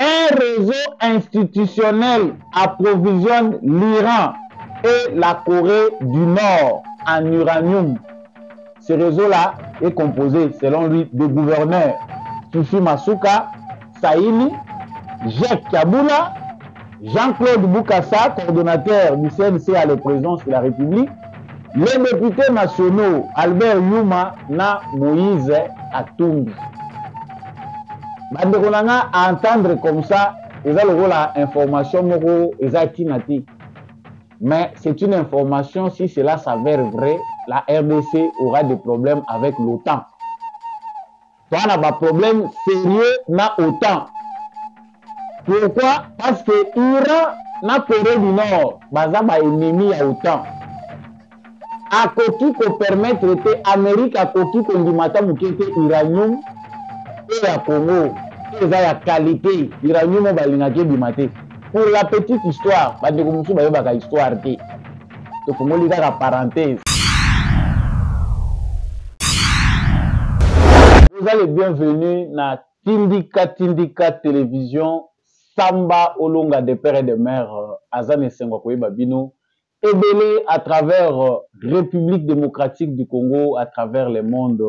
un réseau institutionnel approvisionne l'Iran et la Corée du Nord en uranium. Ce réseau-là est composé, selon lui, de gouverneurs Fifi Masuka, Saïli, Jacques Kaboula, Jean-Claude Boukassa, coordonnateur du CNC à la présidence de la République, les députés nationaux Albert Yuma na Moïse Atumbi. Bande konanga à entendre comme ça, ils ont la information moko exactinati. Mais c'est une information, si cela s'avère vrai, la RDC aura des problèmes avec l'OTAN. On a des problèmes sérieux na OTAN. Pourquoi? Parce que l'Iran na Corée du Nord, baza ba ennemi à OTAN. A koki ko permettre que l'Amérique a koki ko ndimata mukete uranium et la Congo. Et ça y a qualité, uranium balingake bimate. Pour la petite histoire, bande ko musu bayo baka histoire te. To ko moli ka parenthèse. Vous allez bienvenue na Tindika Télévision. Samba Olonga de père et de mère Azane Senghwa Koyeba Bino ébélé à travers République démocratique du Congo, à travers le monde.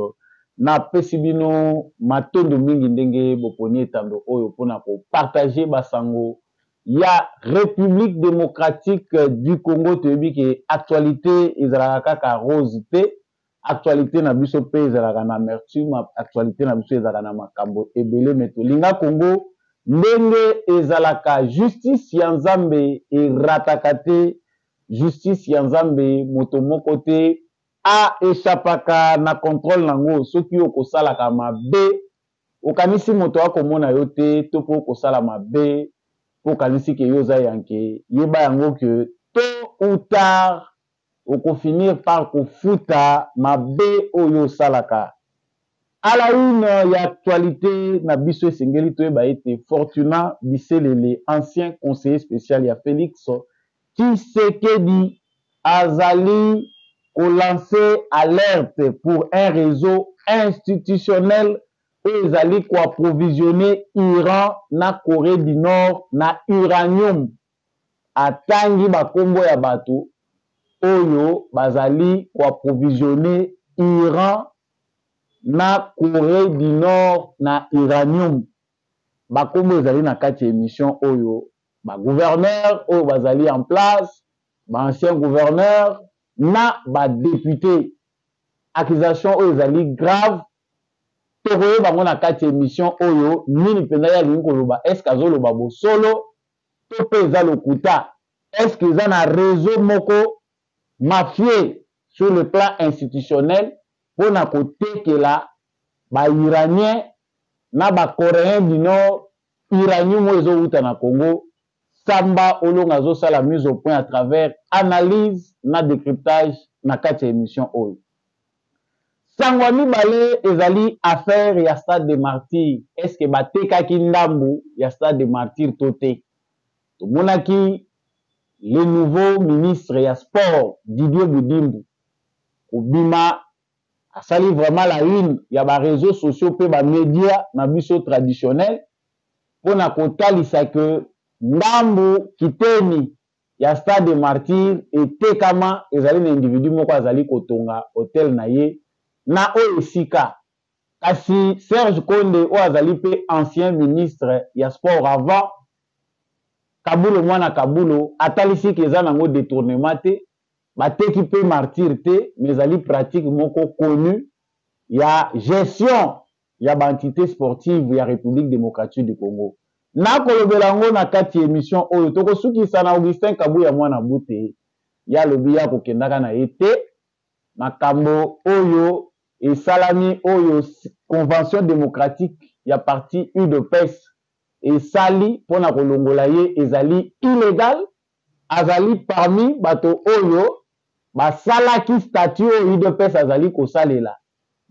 Na pesibino matondo mingi ndenge boponi etando oyo pona ko partager basango ya République démocratique du Congo toyebi ke actualité ezalaka kaka rose te, actualité na biso pe ezalaka na amertume, actualité na biso ezalaka na makambo ebele meto linga Congo ndenge ezalaka justice ya Nzambe erataka te, justice ya Nzambe moto moko te a échapaka na contrôle nango soki okosalaka mabe okanisi moto akomona yo te to po okosala mabe okanisi ke yo za yanke yeba yango ke tôt ou tard okofinir par kofuta mabe oyo salaka. À la une y a actualité na biso esengeli toyeba ete Fortuna Biselele, ancien conseiller spécial ya Félix Tshisekedi azali ko lancer alerte pour un réseau institutionnel et ezali ko approvisionner Iran na Corée du Nord na uranium. Atangi bakombo ya bato oyo bazali ko approvisionner Iran na Corée du Nord na uranium. Bakombo ezali na kati émission oyo ba gouverneur oyo bazali en place, ba ancien gouverneur na ba député. Accusation oyo ezali grave. Tokoye bango na kati émission oyo nini penza ya lingi koloba, est-ce azoloba bosolo to pe eza lokuta, est-ce que eza na réseau moko mafieux sur le plan institutionnel pour na kotekela ba iranien na ba coréen du nord uranium ezo uta na Congo. Samba Olonga zo sala mise au point à travers analyse na décryptage na kati émission oyo. Sangwa mibale ezali affaire ya Stade des Martyrs. Est-ce que batekaki ndambu ya Stade des Martyrs tote? Tomonaki le nouveau ministre ya sport Didier Boudimbu Obima asali vraiment la une ya ba réseaux sociaux pe ba médias na biso traditionnel pona kotalisa que ndambu kiteni ya Stade des Martyrs etekama ezali na individu moko azali kotonga hotel na ye na oyo esika. Kasi Serge Konde oyo azali pe ancien ministre ya sport avant Kabulo mwana Kabulo atalisi ke eza nango détournement te, bateki pe martyr te, mais ezali pratique moko connu ya gestion ya ba entité sportive ya République démocratique du Congo. Na kolobela ngo na kati émission oyo tokosukisa na Augustin Kabuya mwana Bute ya lobi ya kokendaka na ete makambo oyo esalami oyo convention démocratique ya parti UDPS esali pona kolongola ye ezali illégal, azali parmi bato oyo basalaki statut oyo UDPS azali kosalela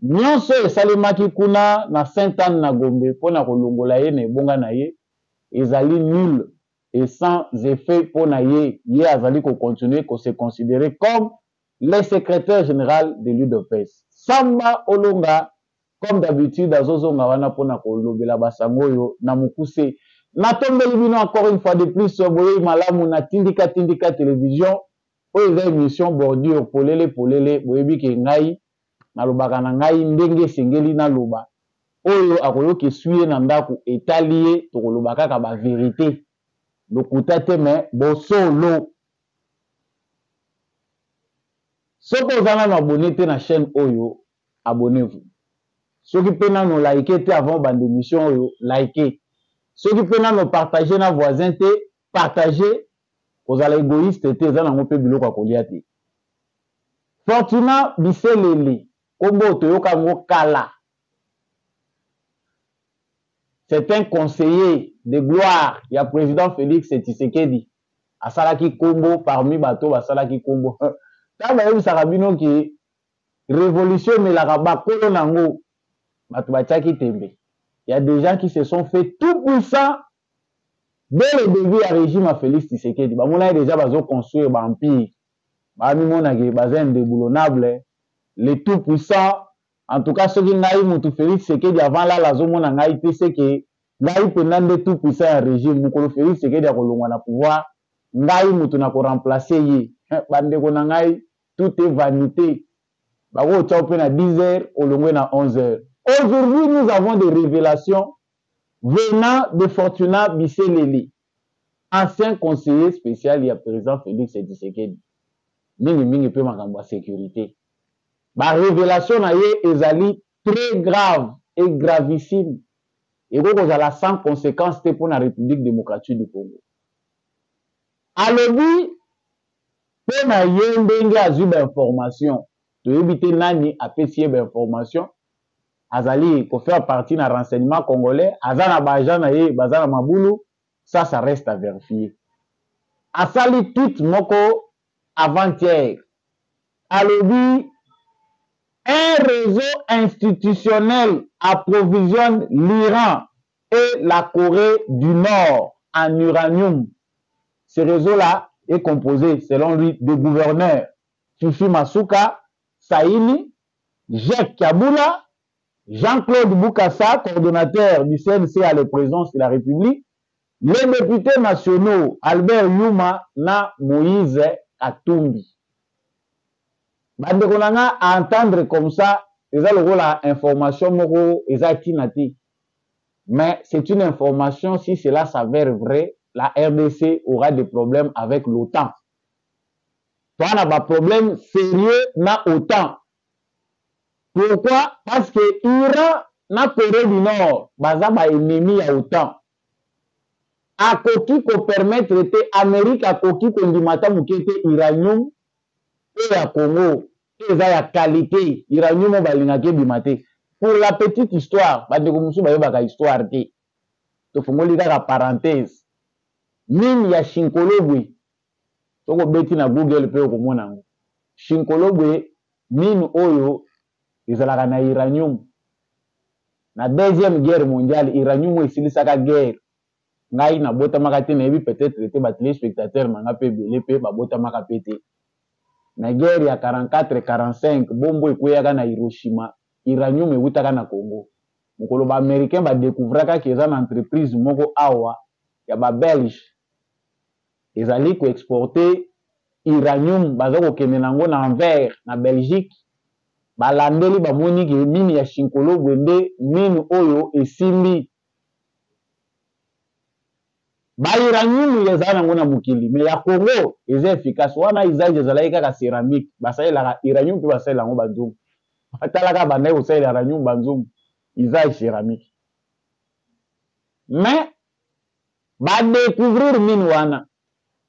nyonso esalemaki kuna na Sainte-Anne na Gombe pona kolongola ye na ebonga na ye ezali nul et sans effet pona ye azali ko continuer ko se considérer comme le secrétaire général de l'UDPS. Samba Olonga comme d'habitude azozonga wana pona kolobela basango yo na mukuse natombeli bino encore une fois de plus boye malamu na tindika télévision oyo eza émission bordure polele boyebi ke ngai nalobaka na ngai ndenge esengeli naloba oyo akoyoka esui ye na ndako etali ye tokoloba kaka baverité lokuta te me bosolo soki oza nano abone te na chaîne oyo abonnez-vous soki mpe nano like te avant bande émission oyo like soki mpe nano partage na voisin te partage kozala égoïste te eza nango mpe biloko ya kolia te Fortuna Biseleli kombo toyoka yango kala c'est un conseiller de gloire ya président Félix Tshisekedi asalaki kombo parmi bato basalaki kombo ta bayebisaka bino ki révolution emelaka bakolo nango bato batiaki tembe. Il y a des gens qui se sont fait tout puissants dès le début ya régime à Félix Tshisekedi bamona déjà bazo construire ba empire bamimonaki baza indéboulonnable les tout puissants. En tout cas, ce qui n'a eu Félix Tshisekedi avant là, la zone n'a été c'est que n'a eu pendant de tout puissant un régime. Mukolo Félix Tshisekedi a kolongwa na pouvoir. N'a eu mutu na ko remplacer ye. Bande ko nangai tout est vanité. Bako tchao pe na 10h, olongwe na 11h. Aujourd'hui, nous avons des révélations venant de Fortuna Biseleli, ancien conseiller spécial il y a président Félix Tshisekedi. Mingi pe makambo sécurité. La révélation na ye ezali très grave et gravissime. Et donc, vous avez sans conséquence pour la République démocratique du Congo. Alobi, pe na ye ndenge azu ba information, to éviter nani apesier ba information, azali ko faire partie na renseignement congolais, azana ba agent na ye, bazana mabulu, ça reste à vérifier. Asali tweet moko avant-hier. Alobi, un réseau institutionnel approvisionne l'Iran et la Corée du Nord en uranium. Ce réseau-là est composé, selon lui, de gouverneurs Fifi Masuka, Saïni, Jacques Kaboula, Jean-Claude Boukassa, coordonnateur du CNC à la présidence de la République, les députés nationaux Albert Yuma na Moïse Katumbi. Bande konanga à entendre comme ça, eza lokola information moko eza tinati. Mais c'est une information, si cela s'avère vrai, la RDC aura des problèmes avec l'OTAN. Toi, on a des problèmes sérieux na OTAN. Pourquoi? Parce que Iran na Corée du Nord, baza ba ennemi à OTAN. A koki ko permettre te Amérique a koki ko ndimata mukete uranium et à Congo, et la qualité, uranium balingake bimate. Pour la petite histoire, bande ko musu bayo baka histoire te. To fongoli kaka parenthèse. Mine ya Shinkolobwe. Toko beti na Google pe ko mona ngo. Shinkolobwe mine oyo ezalaka na uranium. Na deuxième guerre mondiale, uranium esilisaka guerre. Ngai na bota makate na yebi peut-être te ba téléspectateurs manga pe belé pe ba bota makapete. Na guerre ya 44-45 bombo ekweyaka na Hiroshima, uranium ewutaka na Congo. Mokolo ba américain ba découvraka ki eza na entreprise moko awa ya ba belge ezali ko exporter uranium baza ko kende nango na Anvers na Belgique. Balandeli bamoni ke mine ya Shinkolobwe nde mine oyo esimbi ba uranium eza nango na mukili, mais ya Congo eza efficace wana izage ezalaki kaka céramique basalelaka uranium mpe basalela yango banzumu batalaka bandai kosalela uranium banzumu izage céramique. Mais badécouvrir mine wana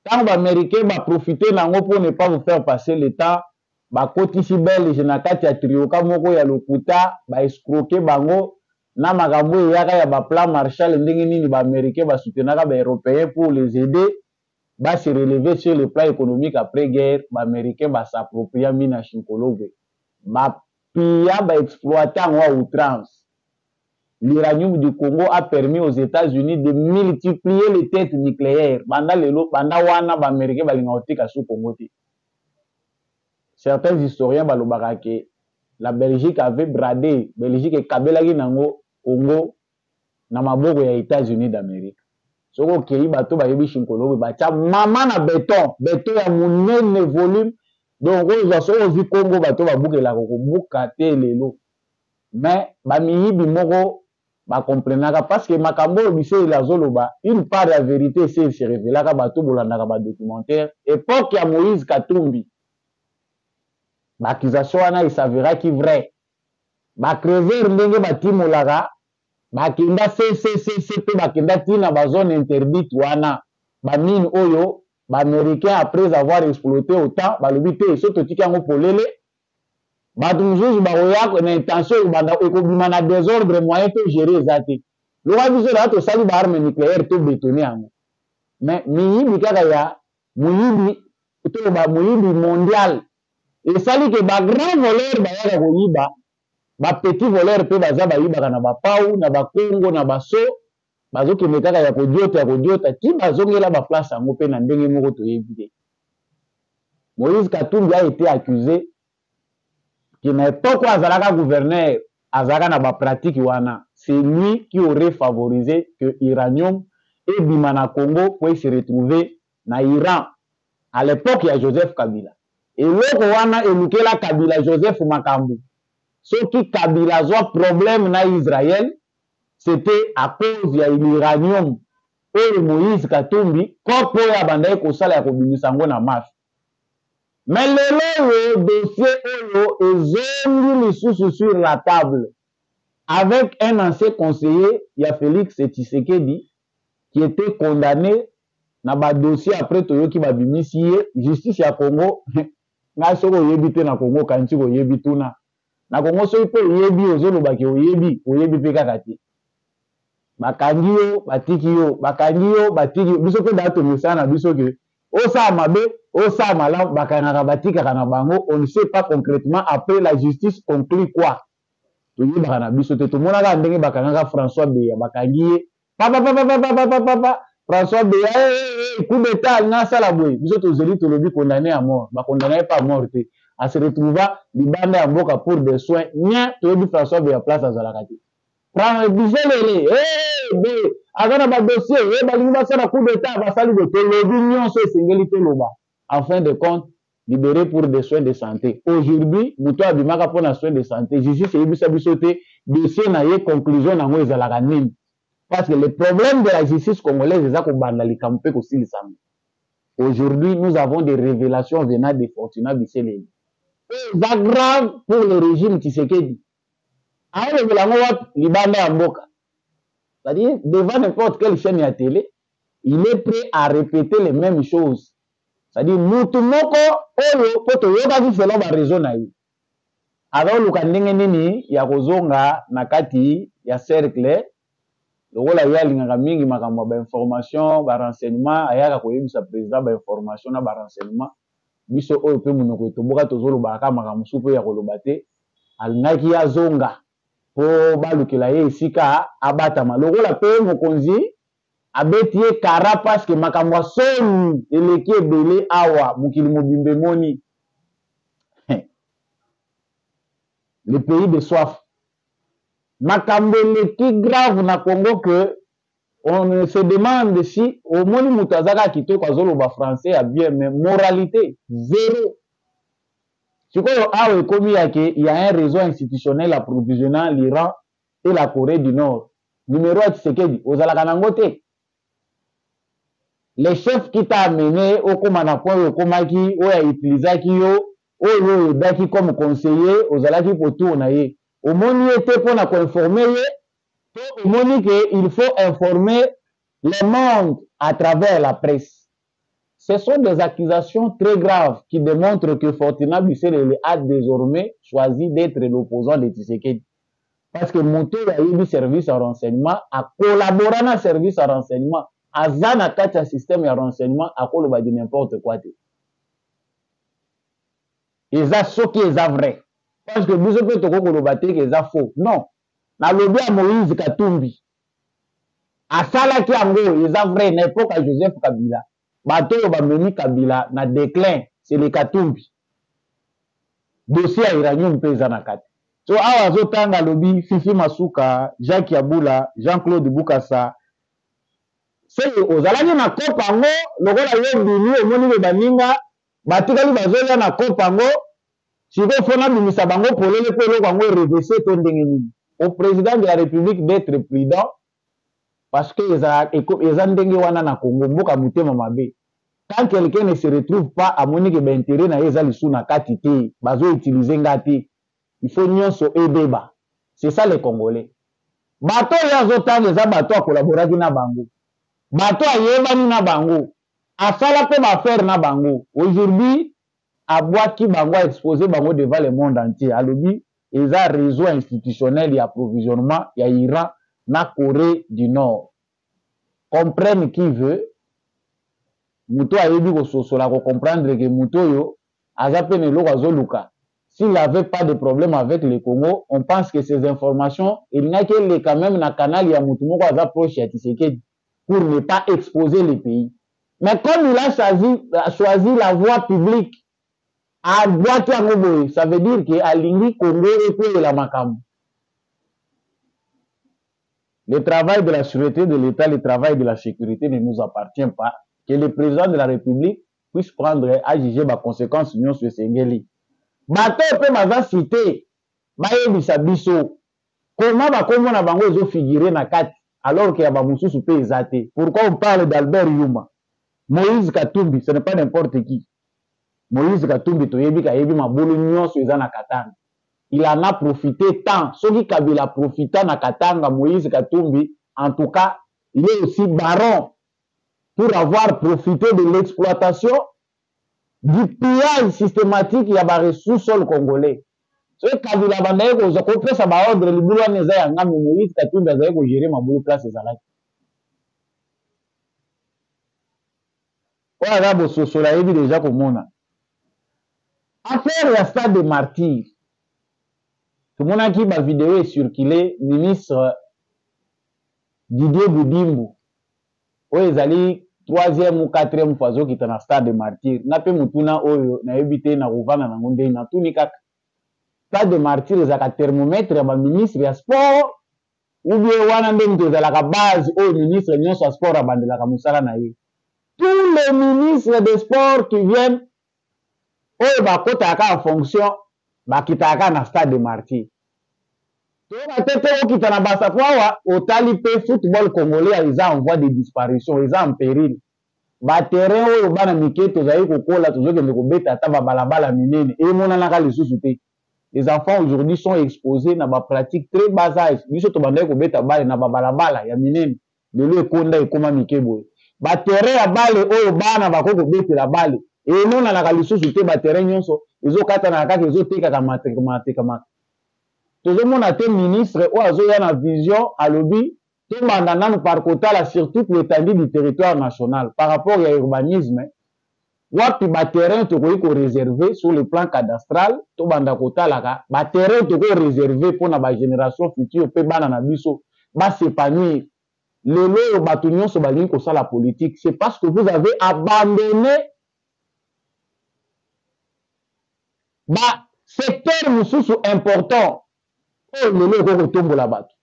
ntango baaméricain baprofite nango pour ne pas vous faire passer le temps bakotisi belge na kati ya trioka moko ya lokuta baescroquer bango na makambo eyaka ya ba plan Marshall ndenge nini ba américain ba soutenaka ba européens pour les aider ba se relever sur le plan économique après guerre. Ba américain ba s'approprier mine ya Shinkolobwe ba pia ba exploiter en outrance. L'uranium du Congo a permis aux États-Unis de multiplier les têtes nucléaires. Banda lelo banda wana ba américain ba linga otika sous Congo te. Certains historiens balobaka ke la Belgique avait bradé Belgique et Kabelaki nango Congo na maboko ya États-Unis d'Amérique. soko kei bato bayebi shinkolo bacha mama na béton ya monene volume donc ozo soko vi Congo bato babukela ko buka te lelo mais ba miyibi moko ba comprenaka parce que makambo biso il azoloba une part de la vérité c'est se révélaka bato bolandaka ba documentaire époque ya Moïse Katumbi ba accusation wana il s'avéra qui vrai ba crever ndenge batimolaka bakenda CCCC pe bakenda tina ba zone interdite wana ba mine oyo ba américain après avoir exploité autant balobi te soto tika yango polele bato mosusu bakoya na intention banda ekobima na désordre moyen to gérer eza te loka biso na tosali ba arme nucléaire to bétonné yango mais miyibi kaka ya moyibi to ba moyibi mondial esali ke ba grand voleur bayaka koyiba ba petit voleur pe baza bayibaka na bapau na bakongo na baso bazokende kaka ya kodiota ti bazongela baplace yango mpe na ndenge moko toyebi te. Moïse Katumbi a été accusé que na époque azalaka gouverneur azalaka na bapratique wana c'est lui qui aurait favorisé que uranium ebima na Congo pour se retrouver na Iran à l'époque ya Joseph Kabila eloko wana elukela Kabila Joseph Makambu soki Kabila zwa problème na Israël c'était à cause ya l'uranium oyo Moïse Katumbi kopo ya banda ekosala ya kobimisa ngo na marche. Mais le dossier oyo ezongi lisusu sur la table avec un ancien conseiller ya Félix Tshisekedi qui était condamné na ba dossier après toyoki babimisi ye justice ya Congo nga soko yebi te na Congo kanti ko yebi tuna na Congo so ipo yebi ozolobaki oyebi pe kaka te bakangi yo batiki yo biso pe dato misana biso ke osa mabe osa mala bakangaka batikaka na bango on ne sait pas concrètement après la justice conclut quoi toyebaka na biso te tomonaka ndenge bakangaka François Beya bakangi ye papa François Beya coup d'état nasala boye biso tozeli tolobi condamné à mort bakondamné pas à mort te a se retrouva libanda ya mboka pour des soins nya toyebi François Beya place azalaka te prendre biselele be azana ba dossier balingi basala coup d'état basali de tolobi nyonso esengeli toloba en fin de compte libéré pour des soins de santé. Aujourd'hui, muto abimaka pour des soins de santé. Justice ebisa biso te dossier na ye conclusion nango ezalaka nini. Parce que le problème de la justice congolaise eza kobanda likambo pe kosilisa. Aujourd'hui, nous avons des révélations venant de Fortuna Biselele. C'est grave pour le régime Tshisekedi. Alors que la libanda ya mboka. C'est-à-dire devant n'importe quelle chaîne à télé, il est prêt à répéter les mêmes choses. C'est-à-dire mutu moko oyo poto yoka ki selon ba raison na ye. Alors luka ndenge nini ya kozonga na kati ya cercle lokola ya lingaka mingi makambo ba information ba renseignement ayaka koyebisa président ba information na ba renseignement biso oyo pe munoko etoboka tozoloba ka makambo supe ya koloba te alingaki ya zonga po balukela ye esika abatama lokola pe mokonzi abeti ye kara parce que makambo soni eleki ebele awa mokili mobimbe moni le pays de soif makambo eleki grave na Congo que on se demande si omoni mutu azaka kitoko azoloba français ya bien mais moralité zéro sikoyo awa ekomi yake il y a un réseau institutionnel approvisionnant l'Iran et la Corée du Nord numéro ya Tshisekedi ozalaka nango te. Les chefs qui t'a amené au Komanapo, au Komaki, au Utilisaki, au Daki comme conseiller, aux Alaki pour tourner. Au Moni était pour nous informer, au Moni qu'il faut informer le monde à travers la presse. Ce sont des accusations très graves qui démontrent que Fortuna Biselele a désormais choisi d'être l'opposant de Tshisekedi. Parce que Monto a eu du service à renseignement, a collaboré dans le service à renseignement. Azana kati ya système ya renseignement akoloba di n'importe quoi te. Eza soki eza vrai. Parce que biso pe toko koloba te ke eza faux. Non. Na lobi ya Moïse Katumbi. Asalaki yango eza vrai na époque ya Joseph Kabila. Bato yo bameni Kabila na déclin, c'est le Katumbi. Dossier ya uranium pe eza na kati. So awa azotanga lobi Fifi Masuka, Jacques Yabula, Jean-Claude Bukasa, c'est ozalaki na kopa yango lokola yo bini omoni ke baninga batikali bazolia na kopa yango sikoyo fo nabimisa bango polele mpo eloko yango erevese to ndenge nini. Au président de la République d'être prudent parce que eza ndenge wana na Congo mboka motema mabe. Quand quelqu'un ne se retrouve pas amoni ke baintérêt na ye eza lisu na kati te bazoutilize nga te, il faut nyonso ebeba. C'est ça les Congolais. Bato oyo azotanga eza bato akolaboraki na bango, bato ayebani na bango, asala mpe bafere na bango. Aujourd'hui abwaki bango aexpose bango devant le monde entier alobi eza réseau institutionnel ya approvisionnement ya Iran na Corée du Nord. Comprenne qui veut. Muto ayebi kososola ko comprendre que muto yo aza pe ne loko azoluka. S'il n'avait pas de problème avec le Congo, on pense que ces informations, il n'y a que quand même na canal ya mutu moko aza proche ya Tshisekedi pour ne pas exposer le pays. Mais comme il a choisi la voie publique, à boîte à Moboé, ça veut dire que Alingi Congo est pour la Makam. Le travail de la sûreté de l'État, le travail de la sécurité ne nous appartient pas. Que le président de la République puisse prendre à juger les conséquences de ce Sengeli. Bato pe maza cité, bayebisa biso. Comment bakomo na bango zo figurer na kati alors qu'il y a ba mususu pe ezate. Pourquoi on parle d'Albert Yuma? Moïse Katumbi, ce n'est pas n'importe qui. Moïse Katumbi toyebi kayebi mabulu nyonso eza na Katanga. Il en a profité tant. Soki Kabila profita na Katanga, Moïse Katumbi, en tout cas, il est aussi baron pour avoir profité de l'exploitation du pillage systématique ya ba ressources sol congolais. Soki Kabila bandaye ko pesa ba ordre libulu wana eza ya ngambi Moïse Katumbi azaye ko gérer mabulu place ezalaki. Oya bo sosola yebi déjà komona. Affaire ya Stade des Martyrs. Tout le monde a qui ma vidéo est circulée, ministre Didier Boudimbo. Oyo ezali 3e ou 4e fois qui est dans Stade des Martyrs. Na pe mutuna oyo na ebité na rovana na ngonde na tuni kaka. Stade des Martyrs ezaka thermomètre ya ba ministre ya sport ou bien wana nde mutu ezalaka base oyo ministre nyonso ya sport abandelaka musala na ye. Tous les ministres de sport qui viennent oyo bakotaka en fonction bakitaka na Stade des Martyrs. Toka tete okita na basa kwawa otali pe football congolais eza en voie de disparition, eza en péril. Ba terrain oyo bana miketo zayi kokola tozokende kobeta ata ba balabala minene et monanaka lisusu te. Les enfants aujourd'hui sont exposés na ba pratique très bas âge. Biso to bandaye kobeta bale na ba balabala ya minene. Lelo ekonda ekoma mikeboye. Ba terrain ya bale oyo bana bakoko betela bale. Et non na la lisusu te ba terrain nyonso ezokata na kaka ezotekaka mateka. Tozomona te ministre ou azoya na vision alobi to banda nanu par kotala sur toute l'étendue du territoire national par rapport à l'urbanisme. Wapi ba terrain tokoki ko réserver sur le plan cadastral to banda kotala ba terrain tokoki réserver pour na ba génération future pe bana na biso ba s'épanouir. Lelo bato nyonso balingi kosala politique, c'est parce que vous avez abandonné ba secteur mususu important. Oh lelo ko tombola bato.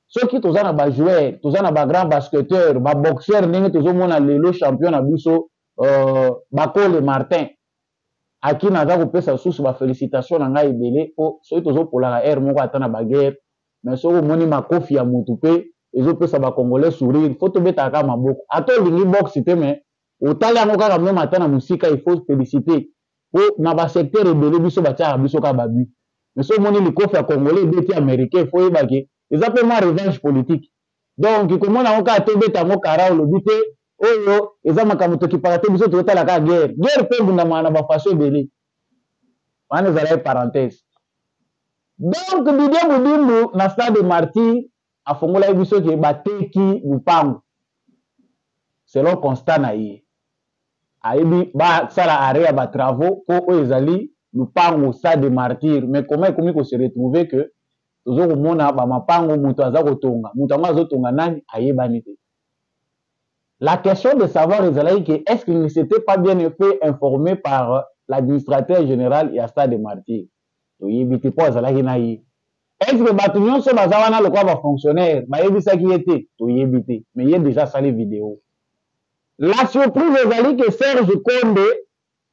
Soki tozana ba joueur, tozana ba grand basketteur, ba boxeur ndenge tozomona lelo champion na biso Bakole Martin. Aki naza kopesa susu ba félicitations na ngai ebele po soki tozopolaka air moko ata na ba guerre, mais soko moni makofi ya mutu pe ezopesa ba congolais sourire, faut tobeta ka maboko. Ato lingi box te mais otali yango kaka même ata na musika il faut féliciter. Po na ba secteur ebele biso batia biso ka babu. Mais ce monde le coffre congolais beti américain faut yebake ils appellent ma revanche politique. Donc comment on ka to beta mo kara le but oyo eza makamuto kipaka biso to tala ka guerre pe bunda mana ba façon belé. Wana zala parenthèse. Donc Didier Boudimbo na Stade des Martyrs afongola biso ke bateki lupango. Selon constat na ye. Aibi ba sala area ba travaux ko ezali lupango Stade des Martyrs, mais comment il se retrouver que tozo mona ba mapango mutu aza kotonga mutu azo tonga nani ayebani te. La question de savoir est-ce qu'il ne s'était pas bien fait informé par l'administrateur général et à Stade des Martyrs. Est-ce Est-ce que bato nyonso baza wana lokwa ba fonctionnaire bayebisaki ye te toyebi te mais ye déjà sali vidéo. La surprise ezali que Serge Konde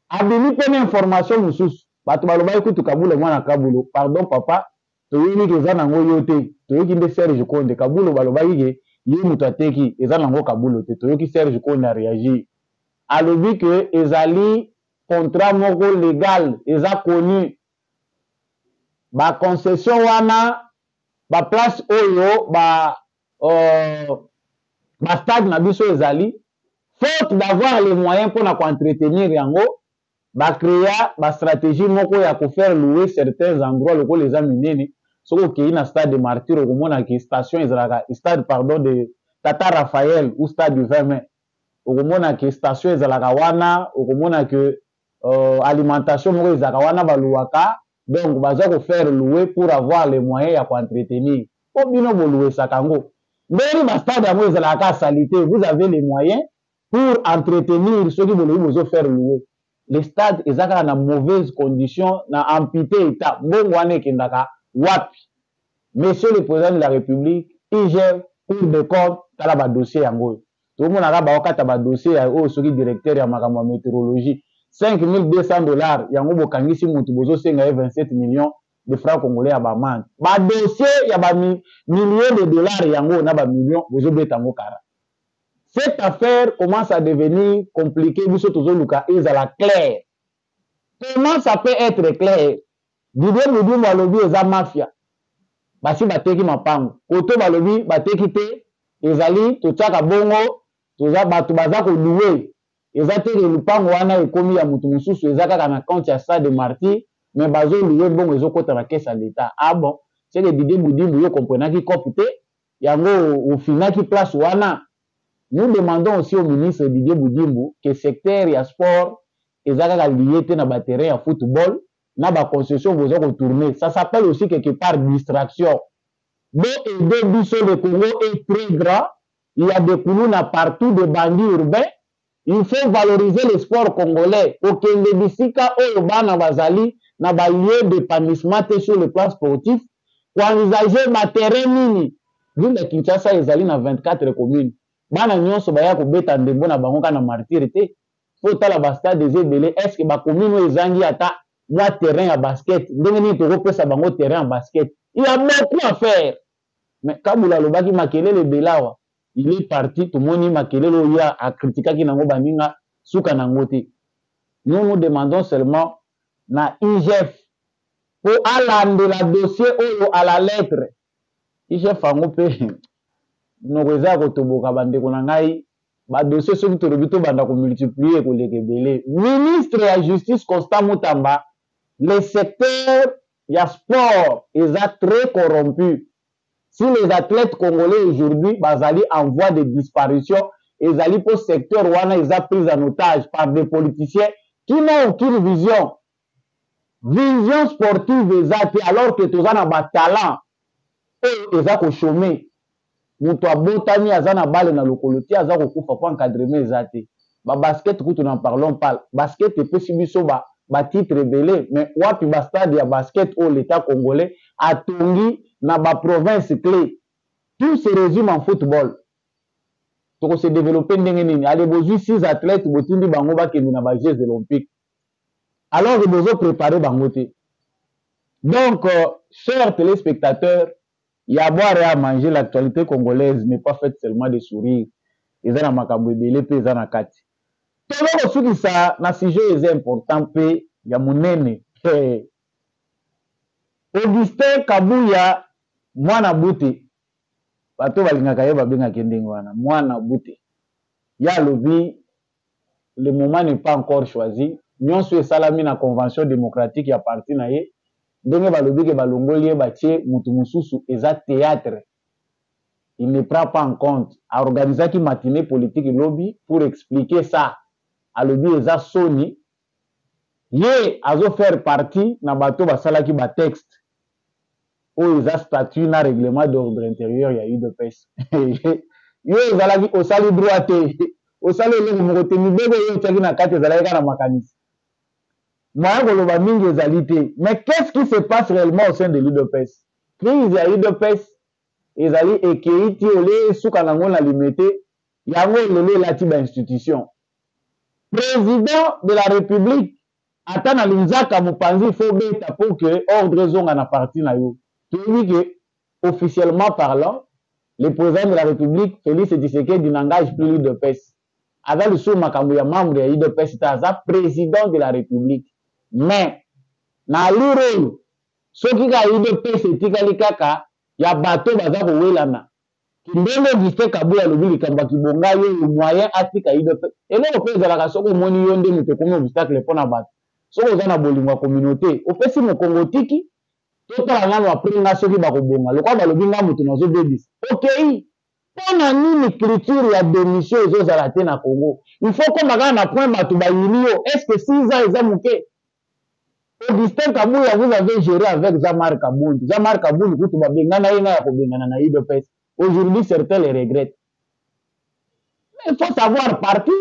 abimi pene information mosusu bato balobaki kutu Kabulo mwana Kabulo pardon papa toyebi ke eza nango yo te toyoki nde Serge Konde Kabulo balobaki ke ye moto ateki eza nango Kabulo te toyoki Serge Konde a réagi alobi que ezali contrat moko légal eza connu ba concession wana ba place oyo ba stade na biso ezali faute d'avoir les moyens pour na entretenir yango ba créer ba stratégie moko ya ko faire louer certains endroits loko les aminene soko ki na stade de Martyr okomona ki station ezalaka stade pardon de Tata Raphaël ou stade du 20 mai okomona ki station ezalaka wana okomona que alimentation moko ezalaka wana baluwaka. Donc, baza ko faire louer pour avoir les moyens ya ko entretenir. Po bino bo louer sakango. Mberi ba stade yango ezalaka salité, vous avez les moyens pour entretenir ceux qui veulent vous faire louer. Les stades ezalaka na mauvaise condition, na ampité état. Mbongo wana ekendaka wapi. Monsieur le président de la République, IGF, Cour des comptes, tala ba dossier yango. Tout le monde a ba okata ba dossier ya o soki directeur ya makambo météorologie. $5,200 yango bokangisi mutu bozo senga 27 millions de francs congolais à bamande. Ba dossier ya ba milliers de dollars yango na ba millions bozo betango kara. Cette affaire commence à devenir compliquée biso tozo luka ezala clair. Comment ça peut être clair? Didier Mudimu balobi eza mafia. Basi bateki mapango. Koto balobi bateki te ezali totsaka bongo toza batu baza ko louer. Eza te lupango wana ekomi ya mutu mususu eza kaka na compte ya Stade de Martyr mais bazo louer bongo ezokota na caisse à l'état. Ah bon, c'est que Didier Mudimu yo comprenaki kopite yango ofinaki place wana. Nous demandons aussi au ministre Didier Mudimu que secteur ya sport eza kaka lié te na ba terrain ya football na ba concession bozo ko tourner. Ça s'appelle aussi quelque part distraction. Bon et de biso le Congo est très grand, il y a des koulouna partout de bandits urbains. Il faut valoriser le sport congolais. Pour que les bisika oyo bana bazali na ba lieu d'épanouissement sur le plan sportif, pour envisager ma terrain nini. Ville de Kinshasa ezali na 24 communes. Bana nyonso baya ko beta ndembo na bango kana Martyr te. Faut tala ba stade des ebele est-ce que ba commune ezangi ata moi terrain ya basket. Ndenge ni to repesa bango terrain ya basket. Il y a beaucoup à faire. Mais Kabula lobaki makelele belawa. Il est parti, tout le monde a critiqué qui n'a pas souka nangote. Nous demandons seulement na IGF pour aller la dossier ou à la lettre. IGF a ngopé nous réserve autoboka bande konangai ba dossier ceux qui te rebito banda ko multiplier ko lekebele. Ministre de la justice Constant Mutamba, le secteur ya sport est très corrompu. Si les athlètes congolais aujourd'hui, bazali en voie de disparition, ils allaient pour secteur wana, ils ont pris en otage par des politiciens qui n'ont aucune vision. Vision sportive exacte, alors que tous ont un talent, et ils ont chômé. Nous avons botani azana balle na lokoloti, azako kufa pour encadrer exacte. Ba basket, nous n'en parlons pas. Basket est possible soba. Ba titre rebelle, mais wapi ba stade ya basket au l'état congolais a tongi na ba province clé. Tout se résume en football. Donc se développer ndenge nini. Allez bozu 6 athlètes botindi bango ba kendi na ba Jeux olympiques. Alors ils besoin préparer bango te. Donc chers téléspectateurs, il y a à boire et à manger, l'actualité congolaise n'est pas faite seulement de sourire. Ils ont makambo ebele pe za na kati. Tolo soki sa na sujet est important pe ya munene. Augustin Kabuya mwana bute. Bato balingaka ye babenga kendenge wana mwana bute. Ya lobi le moment n'est pas encore choisi. Nyonso esalami na convention démocratique ya parti na ye. Ndenge balobi ke balongoli ye batie mutu mususu eza théâtre. Il ne prend pas en compte. A organisé qui matinée politique lobby pour expliquer ça. A lobby eza soni. Ye azo faire partie na bato basala ki ba texte. O eza statut na règlement d'ordre intérieur ya UDPS. Yo ezala ki osali droite. Osali le mokote mibego yo tchaki na kati ezala ka na makanisi. Moi koloba mingi ezali te. Mais qu'est-ce qui se passe réellement au sein de l'UDPS? crise ya UDPS ezali ekei ti ole suka nango na limité yango lelo elati ba institution. Président de la République ata na linzaka mopanzi faut beta pour que ordre zonga na parti na yo. Toyebi que officiellement parlant, le président de la République Félix Tshisekedi n'engage plus l'UDPS. Aza lisusu makambo ya membre ya UDPS ta aza président de la République. Mais na luro soki ka UDPS etikali kaka ya bato baza kowelana. Ndenge Augustin Kabuya alobi likambo kibonga yo moyen atika UDPS. Eloko mpe ezalaka soki omoni yo nde moto ekomi obstacle mpo na bato. Soki oza na bolingo ya communauté opesi mokongo tiki totala nano apres nga soki bakobonga lokwa balobi nga moto nazobebisa okei mpona nini culture ya démission ezozala te na Congo. Il faut komba kaka na point bato bayini yo. Est-ce que 6 ans eza moke? Augustin Kabuya vous avez géré avec Jean-Marc Kabund. Jean-Marc Kabund kutu babengana ye nga ya kobengana na UDPS. Aujourd'hui certains les regrettent. Mais il faut savoir partir.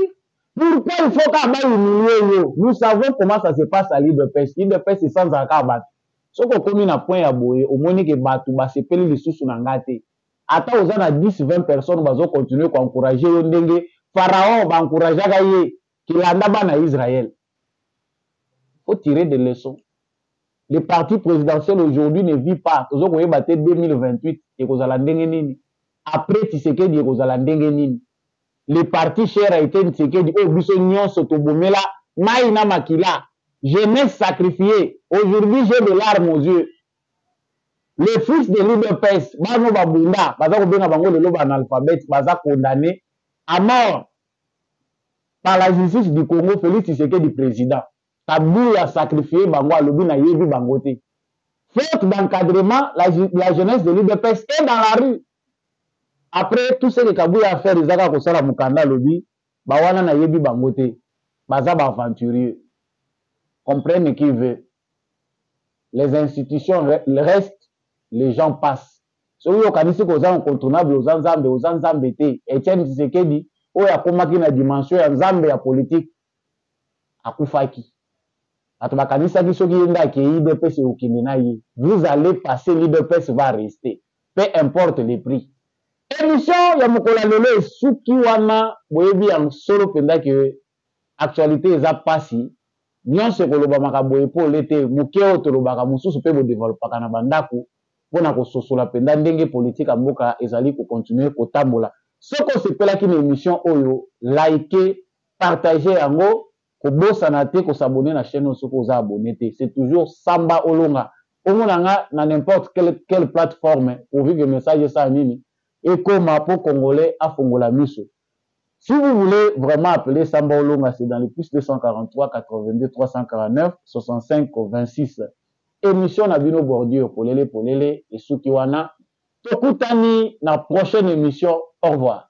Pourquoi il faut qu'à humilier yo? Nous savons comment ça se passe à l'UDPS. L'UDPS c'est sans akabat. Soko komi na point ya boye, omoni ke batu basepeli lisusu na ngate. Ata oza na 10-20 personnes bazo continuer ko encourager yo ndenge Pharaon ba encourager ka ye kilanda bana Israël. Faut tirer des leçons. Le parti présidentiel aujourd'hui ne vit pas. Tozo ko yeba te 2028 e kozala ndenge nini. Après Tshisekedi e kozala ndenge nini. Le parti cher a été Tshisekedi o biso nyonso tobomela mai na makila. Jeunesse sacrifiée. Aujourd'hui, j'ai des larmes aux yeux. Le fils de l'UDPS, Bano Babunda, Baza Kobenga Bango le lobe analphabète, Baza condamné à mort par la justice du Congo, Félix Tshisekedi président. Kabila a sacrifié Bango à Lobi na Yebi Bangote. Faute d'encadrement, la jeunesse de l'UDPS est dans la rue. Après tout ce que Kabila a fait, Izaka Kosala Mukanda Lobi, Bawana na Yebi Bangote, Baza aventurieux. Comprennent qui veut. Les institutions restent, les gens passent. Celui qui a dit que aux incontournables, aux Nzambe, Etienne Tshisekedi, où il y a comme une dimension Nzambe ya politique, à Koufaki. Vous allez passer, l'UDPS va rester. Peu importe les prix. Émission, il y a Mokola Lolo, Souki Wana, Boyebi en solo penda que actualité est à passer. Nyonso koloba makaboye po lete mukeo tolobaka mususu pe bo developaka na bandako pona ko sosola penda ndenge politique mboka ezali ko continuer ko tambola. Soko sepela ki na émission oyo liker, partager yango, ko bosana te ko s'abonner na chaîne soko za abonner te. C'est toujours Samba Olonga. Omonanga na n'importe quelle plateforme pour vivre message ça nini et comme pour congolais afongola miso. Si vous voulez vraiment appeler Samba Olonga, c'est dans le plus 243 82 349 65 26. Émission Nabino Bordure, Polele, et Sukiwana. Tokutani, na prochaine émission. Au revoir.